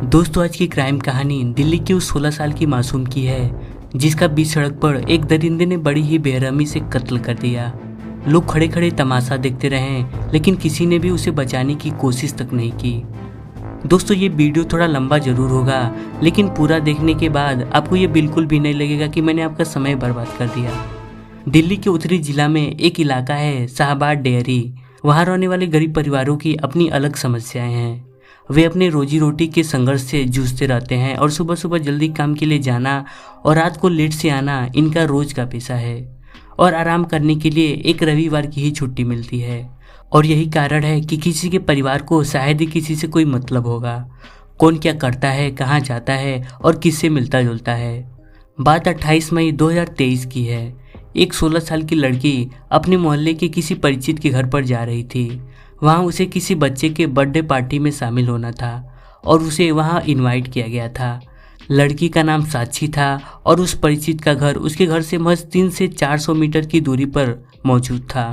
दोस्तों, आज की क्राइम कहानी दिल्ली की उस 16 साल की मासूम की है जिसका बीच सड़क पर एक दरिंदे ने बड़ी ही बेरहमी से कत्ल कर दिया। लोग खड़े खड़े तमाशा देखते रहे लेकिन किसी ने भी उसे बचाने की कोशिश तक नहीं की। दोस्तों, ये वीडियो थोड़ा लंबा जरूर होगा लेकिन पूरा देखने के बाद आपको ये बिल्कुल भी नहीं लगेगा कि मैंने आपका समय बर्बाद कर दिया। दिल्ली के उत्तरी जिला में एक इलाका है शाहबाद डेयरी। वहाँ रहने वाले गरीब परिवारों की अपनी अलग समस्याएं हैं। वे अपने रोजी रोटी के संघर्ष से जूझते रहते हैं और सुबह सुबह जल्दी काम के लिए जाना और रात को लेट से आना इनका रोज का पेशा है। और आराम करने के लिए एक रविवार की ही छुट्टी मिलती है। और यही कारण है कि किसी के परिवार को शायद ही किसी से कोई मतलब होगा। कौन क्या करता है, कहाँ जाता है और किससे मिलता जुलता है। बात 28 मई 2023 की है। एक 16 साल की लड़की अपने मोहल्ले के किसी परिचित के घर पर जा रही थी। वहाँ उसे किसी बच्चे के बर्थडे पार्टी में शामिल होना था और उसे वहाँ इनवाइट किया गया था। लड़की का नाम साक्षी था और उस परिचित का घर उसके घर से महज 300 से 400 मीटर की दूरी पर मौजूद था।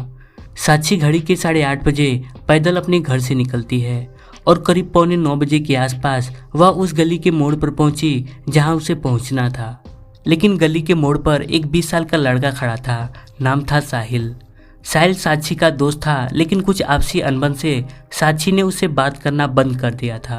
साक्षी घड़ी के 8:30 बजे पैदल अपने घर से निकलती है और करीब 8:45 बजे के आसपास वह उस गली के मोड़ पर पहुंची जहां उसे पहुंचना था। लेकिन गली के मोड़ पर एक 20 साल का लड़का खड़ा था। नाम था साहिल। साहिल साक्षी का दोस्त था लेकिन कुछ आपसी अनबन से साक्षी ने उससे बात करना बंद कर दिया था।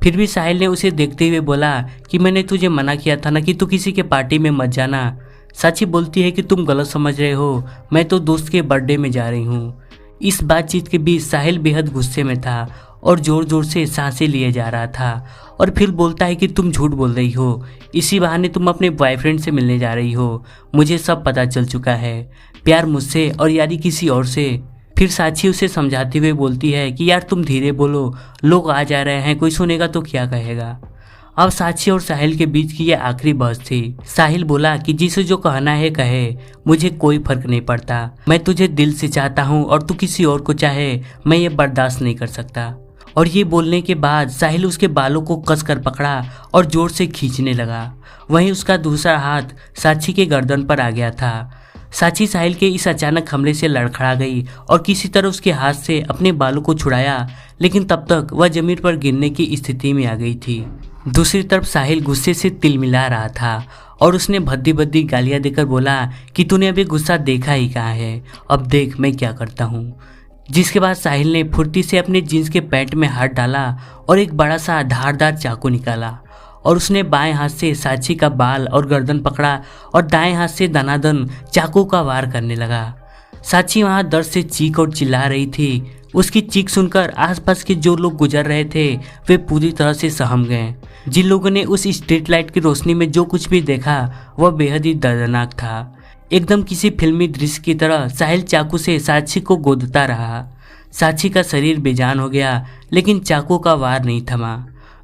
फिर भी साहिल ने उसे देखते हुए बोला कि मैंने तुझे मना किया था ना कि तू किसी के पार्टी में मत जाना। साक्षी बोलती है कि तुम गलत समझ रहे हो, मैं तो दोस्त के बर्थडे में जा रही हूँ। इस बातचीत के बीच साहिल बेहद गुस्से में था और जोर जोर से सांसें लिए जा रहा था और फिर बोलता है कि तुम झूठ बोल रही हो, इसी बहाने तुम अपने बॉयफ्रेंड से मिलने जा रही हो। मुझे सब पता चल चुका है, प्यार मुझसे और यारी किसी और से। फिर साक्षी उसे समझाते हुए बोलती है कि यार तुम धीरे बोलो, लोग आ जा रहे हैं, कोई सुनेगा तो क्या कहेगा। अब साक्षी और साहिल के बीच की यह आखिरी बहस थी। साहिल बोला कि जिसे जो कहना है कहे, मुझे कोई फर्क नहीं पड़ता। मैं तुझे दिल से चाहता हूँ और तू किसी और को चाहे, मैं ये बर्दाश्त नहीं कर सकता। और ये बोलने के बाद साहिल उसके बालों को कसकर पकड़ा और जोर से खींचने लगा। वहीं उसका दूसरा हाथ साक्षी के गर्दन पर आ गया था। साक्षी साहिल के इस अचानक हमले से लड़खड़ा गई और किसी तरह उसके हाथ से अपने बालों को छुड़ाया, लेकिन तब तक वह जमीन पर गिरने की स्थिति में आ गई थी। दूसरी तरफ साहिल गुस्से से तिलमिला रहा था और उसने भद्दी भद्दी गालियां देकर बोला कि तूने अभी गुस्सा देखा ही कहाँ है, अब देख मैं क्या करता हूँ। जिसके बाद साहिल ने फुर्ती से अपने जींस के पैंट में हाथ डाला और एक बड़ा सा धारदार चाकू निकाला और उसने बाएं हाथ से साक्षी का बाल और गर्दन पकड़ा और दाएं हाथ से दनादन चाकू का वार करने लगा। साक्षी वहां दर्द से चीख और चिल्ला रही थी। उसकी चीख सुनकर आसपास के जो लोग गुजर रहे थे वे पूरी तरह से सहम गए। जिन लोगों ने उस स्ट्रीट लाइट की रोशनी में जो कुछ भी देखा वह बेहद ही दर्दनाक था। एकदम किसी फिल्मी दृश्य की तरह साहिल चाकू से साक्षी को गोदता रहा। साक्षी का शरीर बेजान हो गया लेकिन चाकू का वार नहीं थमा।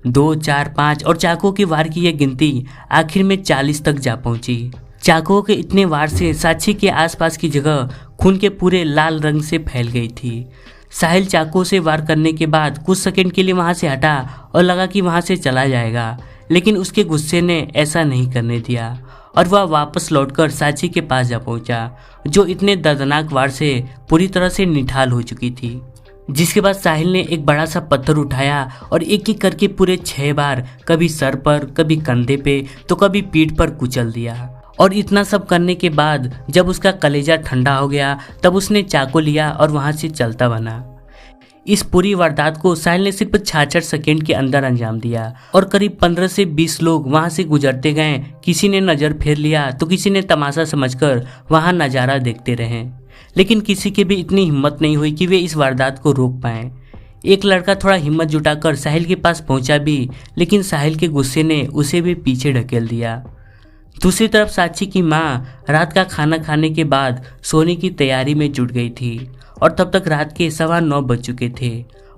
2, 4, 5 और चाकू के वार की यह गिनती आखिर में 40 तक जा पहुंची। चाकुओं के इतने वार से साक्षी के आसपास की जगह खून के पूरे लाल रंग से फैल गई थी। साहिल चाकू से वार करने के बाद कुछ सेकंड के लिए वहां से हटा और लगा कि वहां से चला जाएगा, लेकिन उसके गुस्से ने ऐसा नहीं करने दिया और वह वापस लौटकर साक्षी के पास जा पहुंचा, जो इतने दर्दनाक वार से पूरी तरह से निठाल हो चुकी थी। जिसके बाद साहिल ने एक बड़ा सा पत्थर उठाया और एक एक करके पूरे 6 बार, कभी सर पर, कभी कंधे पे तो कभी पीठ पर कुचल दिया। और इतना सब करने के बाद जब उसका कलेजा ठंडा हो गया तब उसने चाकू लिया और वहां से चलता बना। इस पूरी वारदात को साहिल ने सिर्फ 66 सेकेंड के अंदर अंजाम दिया और करीब 15 से 20 लोग वहां से गुजरते गए। किसी ने नज़र फेर लिया तो किसी ने तमाशा समझकर वहां नज़ारा देखते रहे, लेकिन किसी की भी इतनी हिम्मत नहीं हुई कि वे इस वारदात को रोक पाएं। एक लड़का थोड़ा हिम्मत जुटाकर साहिल के पास पहुंचा भी, लेकिन साहिल के गुस्से ने उसे भी पीछे ढकेल दिया। दूसरी तरफ साक्षी की माँ रात का खाना खाने के बाद सोने की तैयारी में जुट गई थी और तब तक रात के 9:15 बज चुके थे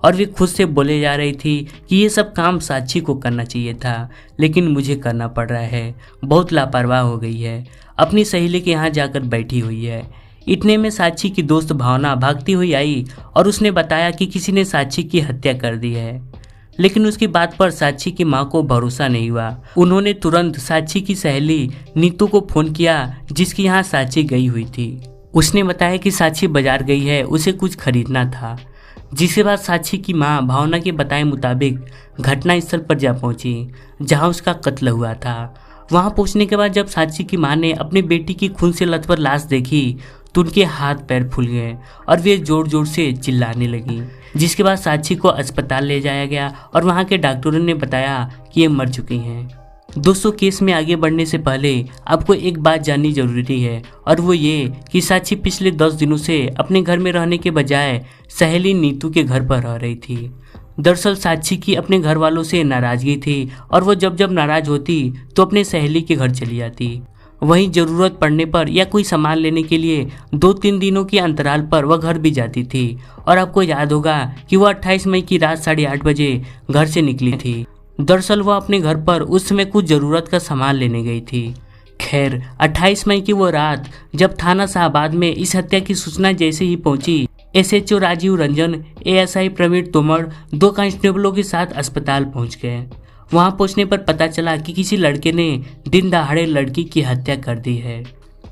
और वे खुद से बोले जा रही थी कि ये सब काम साक्षी को करना चाहिए था, लेकिन मुझे करना पड़ रहा है। बहुत लापरवाह हो गई है, अपनी सहेली के यहाँ जाकर बैठी हुई है। इतने में साक्षी की दोस्त भावना भागती हुई आई और उसने बताया कि किसी ने साक्षी की हत्या कर दी है, लेकिन उसकी बात पर साक्षी की मां को भरोसा नहीं हुआ। उन्होंने तुरंत साक्षी की सहेली नीतू को फोन किया, जिसकी यहाँ साक्षी गई हुई थी। उसने बताया कि साक्षी बाजार गई है, उसे कुछ खरीदना था। जिसके बाद साक्षी की मां भावना के बताए मुताबिक घटनास्थल पर जा पहुंची जहां उसका कत्ल हुआ था। वहां पहुंचने के बाद जब साक्षी की मां ने अपनी बेटी की खून से लथपथ लाश देखी तो उनके हाथ पैर फूल गए और वे जोर जोर से चिल्लाने लगी। जिसके बाद साक्षी को अस्पताल ले जाया गया और वहां के डॉक्टरों ने बताया कि ये मर चुकी हैं। दोस्तों, केस में आगे बढ़ने से पहले आपको एक बात जाननी जरूरी है और वो ये कि साक्षी पिछले 10 दिनों से अपने घर में रहने के बजाय सहेली नीतू के घर पर रह रही थी। दरअसल साक्षी की अपने घर वालों से नाराजगी थी और वो जब जब नाराज होती तो अपने सहेली के घर चली जाती। वहीं ज़रूरत पड़ने पर या कोई सामान लेने के लिए 2-3 दिनों के अंतराल पर वह घर भी जाती थी। और आपको याद होगा कि वह 28 मई की रात 8:30 बजे घर से निकली थी। दरअसल वह अपने घर पर उस समय कुछ ज़रूरत का सामान लेने गई थी। खैर, 28 मई की वो रात जब थाना शाहबाद में इस हत्या की सूचना जैसे ही पहुंची, SHO राजीव रंजन, ASI प्रवीण तोमर 2 कांस्टेबलों के साथ अस्पताल पहुंच गए। वहां पहुंचने पर पता चला कि किसी लड़के ने दिन दहाड़े लड़की की हत्या कर दी है।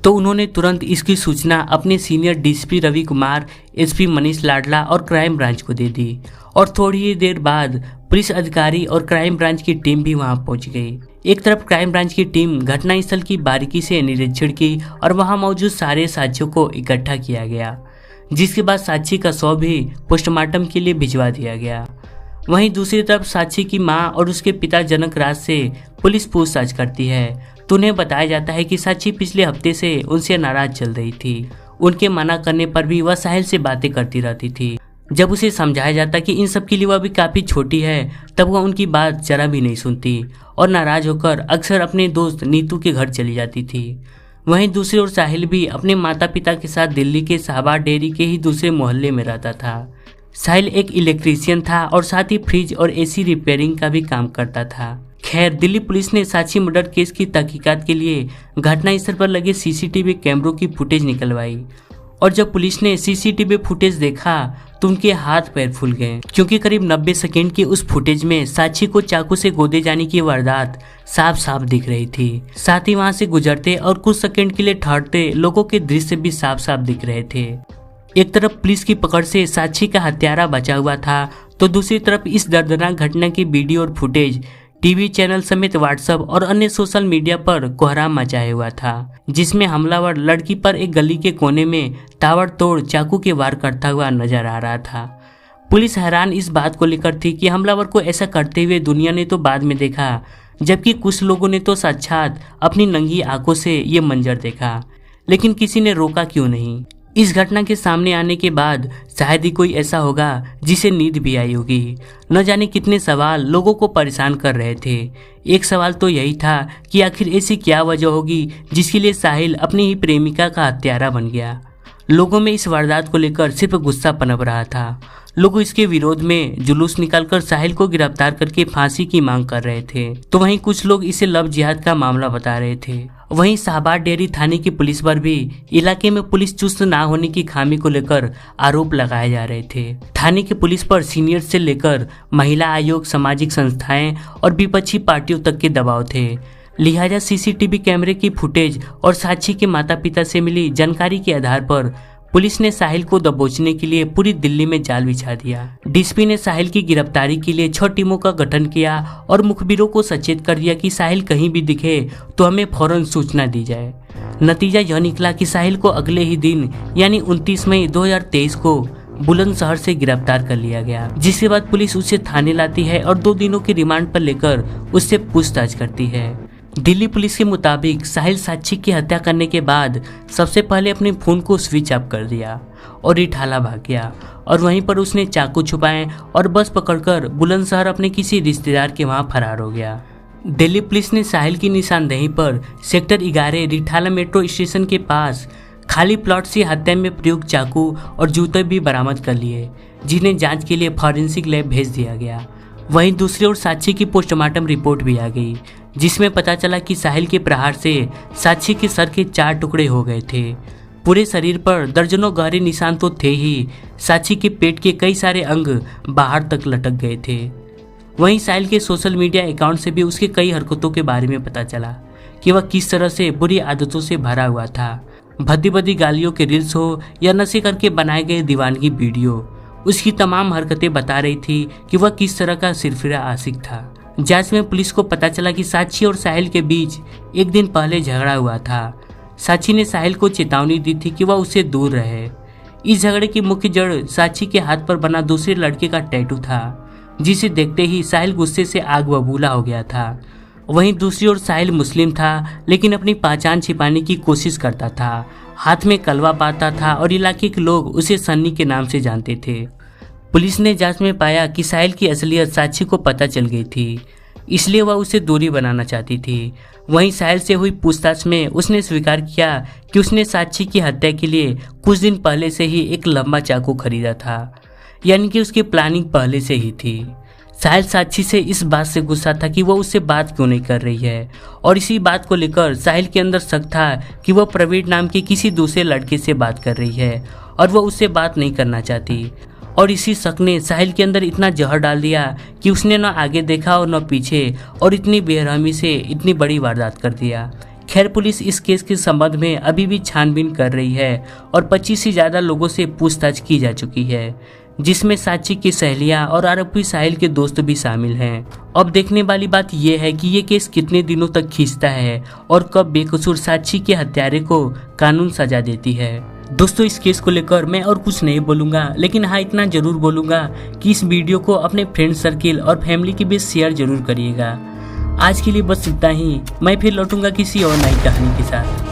तो उन्होंने तुरंत इसकी सूचना अपने senior DSP Ravi Kumar, SP Manish Ladla और क्राइम ब्रांच को दे दी। और थोड़ी ही देर बाद पुलिस अधिकारी और क्राइम ब्रांच की टीम भी वहां पहुंच गई। एक तरफ क्राइम ब्रांच की टीम घटनास्थल की बारीकी से निरीक्षण की और वहां मौजूद सारे साक्ष्यों को इकट्ठा किया गया, जिसके बाद साक्षी का शव भी पोस्टमार्टम के लिए भिजवा दिया गया। वहीं दूसरी तरफ साक्षी की मां और उसके पिता जनक राज से पुलिस पूछताछ करती है तो उन्हें बताया जाता है कि साक्षी पिछले हफ्ते से उनसे नाराज चल रही थी। उनके मना करने पर भी वह साहिल से बातें करती रहती थी। जब उसे समझाया जाता कि इन सब के लिए वह भी काफ़ी छोटी है तब वह उनकी बात जरा भी नहीं सुनती और नाराज होकर अक्सर अपने दोस्त नीतू के घर चली जाती थी। वहीं दूसरी ओर साहिल भी अपने माता पिता के साथ दिल्ली के शाहबाद डेयरी के ही दूसरे मोहल्ले में रहता था। साहिल एक इलेक्ट्रीशियन था और साथ ही फ्रिज और AC रिपेयरिंग का भी काम करता था। खैर, दिल्ली पुलिस ने साक्षी मर्डर केस की तहकीकात के लिए घटनास्थल पर लगे CCTV कैमरों की फुटेज निकलवाई और जब पुलिस ने CCTV फुटेज देखा तो उनके हाथ पैर फूल गए, क्योंकि करीब 90 सेकेंड की उस फुटेज में साक्षी को चाकू से गोदे जाने की वारदात साफ साफ दिख रही थी। साथ ही वहां से गुजरते और कुछ सेकेंड के लिए ठहरते लोगों के दृश्य भी साफ साफ दिख रहे थे। एक तरफ पुलिस की पकड़ से साक्षी का हत्यारा बचा हुआ था तो दूसरी तरफ इस दर्दनाक घटना की वीडियो और फुटेज TV चैनल समेत WhatsApp और अन्य सोशल मीडिया पर कोहराम मचाए हुआ था, जिसमें हमलावर लड़की पर एक गली के कोने में ताबड़तोड़ चाकू के वार करता हुआ नजर आ रहा था। पुलिस हैरान इस बात को लेकर थी कि हमलावर को ऐसा करते हुए दुनिया ने तो बाद में देखा, जबकि कुछ लोगों ने तो साक्षात अपनी नंगी आंखों से ये मंजर देखा, लेकिन किसी ने रोका क्यों नहीं। इस घटना के सामने आने के बाद शायद ही कोई ऐसा होगा जिसे नींद भी आई होगी। न जाने कितने सवाल लोगों को परेशान कर रहे थे। एक सवाल तो यही था कि आखिर ऐसी क्या वजह होगी जिसके लिए साहिल अपनी ही प्रेमिका का हत्यारा बन गया। लोगों में इस वारदात को लेकर सिर्फ गुस्सा पनप रहा था। लोग इसके विरोध में जुलूस निकालकर साहिल को गिरफ्तार करके फांसी की मांग कर रहे थे, तो वहीं कुछ लोग इसे लव जिहाद का मामला बता रहे थे। वहीं शाहबाद डेयरी थाने की पुलिस पर भी इलाके में पुलिस चुस्त ना होने की खामी को लेकर आरोप लगाए जा रहे थे। थाने की पुलिस पर सीनियर से लेकर महिला आयोग, सामाजिक संस्थाएं और विपक्षी पार्टियों तक के दबाव थे। लिहाजा CCTV कैमरे की फुटेज और साक्षी के माता पिता से मिली जानकारी के आधार पर पुलिस ने साहिल को दबोचने के लिए पूरी दिल्ली में जाल बिछा दिया। DSP ने साहिल की गिरफ्तारी के लिए 6 टीमों का गठन किया और मुखबिरों को सचेत कर दिया कि साहिल कहीं भी दिखे तो हमें फौरन सूचना दी जाए। नतीजा यह निकला कि साहिल को अगले ही दिन यानी 29 मई 2023 को बुलंदशहर से गिरफ्तार कर लिया गया, जिसके बाद पुलिस उसे थाने लाती है और 2 दिनों के रिमांड पर लेकर उससे पूछताछ करती है। दिल्ली पुलिस के मुताबिक साहिल साक्षी की हत्या करने के बाद सबसे पहले अपने फोन को स्विच ऑफ कर दिया और रिठाला भाग गया और वहीं पर उसने चाकू छुपाए और बस पकड़कर बुलंदशहर अपने किसी रिश्तेदार के वहां फरार हो गया। दिल्ली पुलिस ने साहिल की निशानदेही पर सेक्टर 11 रिठाला मेट्रो स्टेशन के पास खाली प्लॉट से हत्या में प्रयुक्त चाकू और जूते भी बरामद कर लिए, जिन्हें जांच के लिए फॉरेंसिक लैब भेज दिया गया। वहीं दूसरी ओर साक्षी की पोस्टमार्टम रिपोर्ट भी आ गई, जिसमें पता चला कि साहिल के प्रहार से साक्षी के सर के 4 टुकड़े हो गए थे। पूरे शरीर पर दर्जनों गहरे निशान तो थे ही, साक्षी के पेट के कई सारे अंग बाहर तक लटक गए थे। वहीं साहिल के सोशल मीडिया अकाउंट से भी उसके कई हरकतों के बारे में पता चला कि वह किस तरह से बुरी आदतों से भरा हुआ था। भद्दी भद्दी गालियों के रील्स हो या नशे करके बनाए गए दीवानगी वीडियो, उसकी तमाम हरकतें बता रही थी कि वह किस तरह का सिरफिरा आशिक था। जांच में पुलिस को पता चला कि साक्षी और साहिल के बीच एक दिन पहले झगड़ा हुआ था। साक्षी ने साहिल को चेतावनी दी थी कि वह उससे दूर रहे। इस झगड़े की मुख्य जड़ साक्षी के हाथ पर बना दूसरे लड़के का टैटू था, जिसे देखते ही साहिल गुस्से से आग बबूला हो गया था। वहीं दूसरी ओर साहिल मुस्लिम था, लेकिन अपनी पहचान छिपाने की कोशिश करता था। हाथ में कलवा पाता था और इलाके के लोग उसे सन्नी के नाम से जानते थे। पुलिस ने जांच में पाया कि साहिल की असलियत साक्षी को पता चल गई थी, इसलिए वह उसे दूरी बनाना चाहती थी। वहीं साहिल से हुई पूछताछ में उसने स्वीकार किया कि उसने साक्षी की हत्या के लिए कुछ दिन पहले से ही एक लंबा चाकू खरीदा था, यानी कि उसकी प्लानिंग पहले से ही थी। साहिल साक्षी से इस बात से गुस्सा था कि वह उससे बात क्यों नहीं कर रही है, और इसी बात को लेकर साहिल के अंदर शक था कि वह प्रवीण नाम के किसी दूसरे लड़के से बात कर रही है और वह उससे बात नहीं करना चाहती। और इसी शक ने साहिल के अंदर इतना जहर डाल दिया कि उसने न आगे देखा और न पीछे, और इतनी बेरहमी से इतनी बड़ी वारदात कर दिया। खैर, पुलिस इस केस के संबंध में अभी भी छानबीन कर रही है और 25 से ज़्यादा लोगों से पूछताछ की जा चुकी है, जिसमें साक्षी की सहेलियां और आरोपी साहिल के दोस्त भी शामिल हैं। अब देखने वाली बात यह है कि ये केस कितने दिनों तक खींचता है और कब बेकसूर साक्षी के हत्यारे को कानून सजा देती है। दोस्तों, इस केस को लेकर मैं और कुछ नहीं बोलूँगा, लेकिन हाँ इतना ज़रूर बोलूँगा कि इस वीडियो को अपने फ्रेंड सर्किल और फैमिली के बीच शेयर ज़रूर करिएगा। आज के लिए बस इतना ही। मैं फिर लौटूंगा किसी और नई कहानी के साथ।